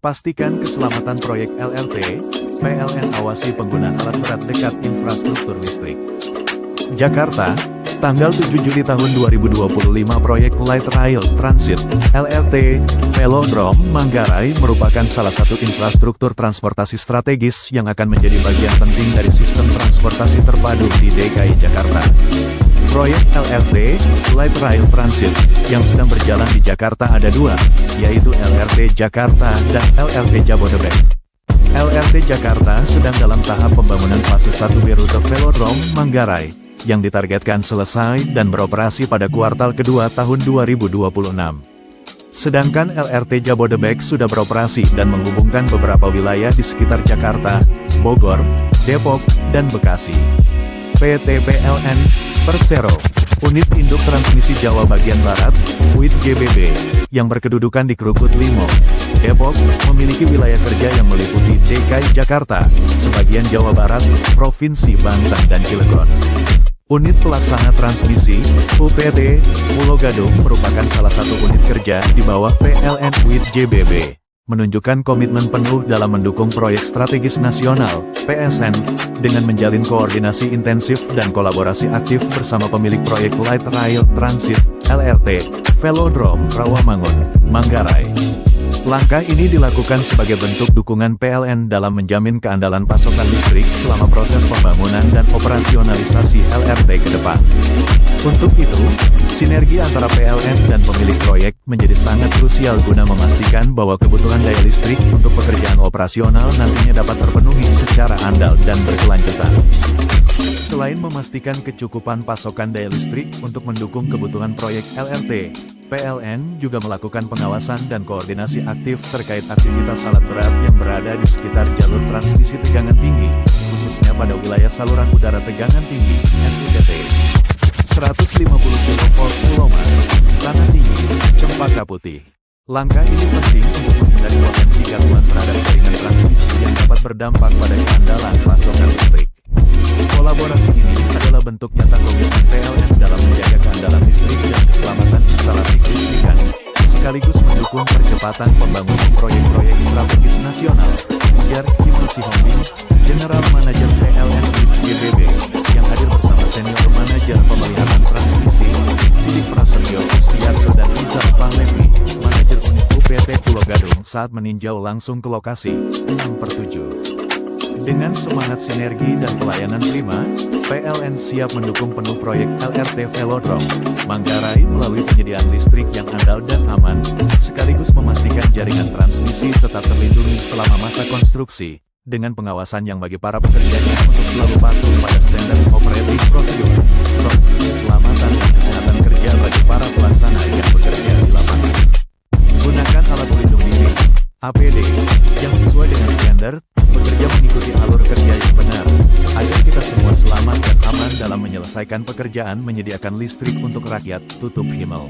Pastikan keselamatan proyek LLT, PLN awasi penggunaan alat berat dekat infrastruktur listrik. Jakarta, tanggal 7 Juli tahun 2025 proyek Light Rail Transit, LRT, Velodrome Manggarai merupakan salah satu infrastruktur transportasi strategis yang akan menjadi bagian penting dari sistem transportasi terpadu di DKI Jakarta. Proyek LRT, Light Rail Transit, yang sedang berjalan di Jakarta ada dua, yaitu LRT Jakarta dan LRT Jabodebek. LRT Jakarta sedang dalam tahap pembangunan fase 1 di rute Velodrome Manggarai, yang ditargetkan selesai dan beroperasi pada kuartal kedua tahun 2026. Sedangkan LRT Jabodebek sudah beroperasi dan menghubungkan beberapa wilayah di sekitar Jakarta, Bogor, Depok, dan Bekasi. PT PLN Persero, Unit Induk Transmisi Jawa Bagian Barat, UIT GBB, yang berkedudukan di Krukut Limo, Depok, memiliki wilayah kerja yang meliputi DKI Jakarta, sebagian Jawa Barat, Provinsi Banten dan Cilegon. Unit Pelaksana Transmisi, UPT, Pulau Gadung merupakan salah satu unit kerja di bawah PLN UIT GBB, menunjukkan komitmen penuh dalam mendukung proyek strategis nasional, PSN, dengan menjalin koordinasi intensif dan kolaborasi aktif bersama pemilik proyek Light Rail Transit, LRT, Velodrome Rawamangun, Manggarai. Langkah ini dilakukan sebagai bentuk dukungan PLN dalam menjamin keandalan pasokan listrik selama proses pembangunan dan operasionalisasi LRT ke depan. Untuk itu, sinergi antara PLN dan pemilik proyek menjadi sangat krusial guna memastikan bahwa kebutuhan daya listrik untuk pekerjaan operasional nantinya dapat terpenuhi secara andal dan berkelanjutan. Selain memastikan kecukupan pasokan daya listrik untuk mendukung kebutuhan proyek LRT, PLN juga melakukan pengawasan dan koordinasi aktif terkait aktivitas alat berat yang berada di sekitar jalur transmisi tegangan tinggi, khususnya pada wilayah saluran udara tegangan tinggi, SUTT. 150 kV Pulau Mas, Tanah Tinggi, Cempaka Putih. Langkah ini penting untuk menghindari potensi gangguan terhadap jaringan transmisi yang dapat berdampak pada keandalan pasokan listrik. Kolaborasi ini adalah bentuk nyata komitmen PLN dalam menjaga keandalan listrik dan keselamatan instalasi kelistrikan, sekaligus mendukung percepatan pembangunan proyek-proyek strategis nasional, ujar Kim Sihombing, General Manager PLN UIT GBB, yang hadir bersama Senior Manajer Pemeliharaan Transmisi, Sidik Prasetyo Pustiarso dan Rizal Panglevi, Manajer Unit UPT Pulau Gadung saat meninjau langsung ke lokasi 6/7. Dengan semangat sinergi dan pelayanan prima, PLN siap mendukung penuh proyek LRT Velodrome Manggarai melalui penyediaan listrik yang andal dan aman, sekaligus memastikan jaringan transmisi tetap terlindungi selama masa konstruksi, dengan pengawasan yang bagi para pekerjanya untuk selalu patuh pada standar operating procedure, SOP, keselamatan dan kesehatan kerja bagi para pelaksana yang bekerja di lapangan. Gunakan alat pelindung diri, APD, yang sesuai dengan standar, bekerja mengikuti alur kerja yang benar, agar kita semua selamat dan aman dalam menyelesaikan pekerjaan menyediakan listrik untuk rakyat, tutup Himmel.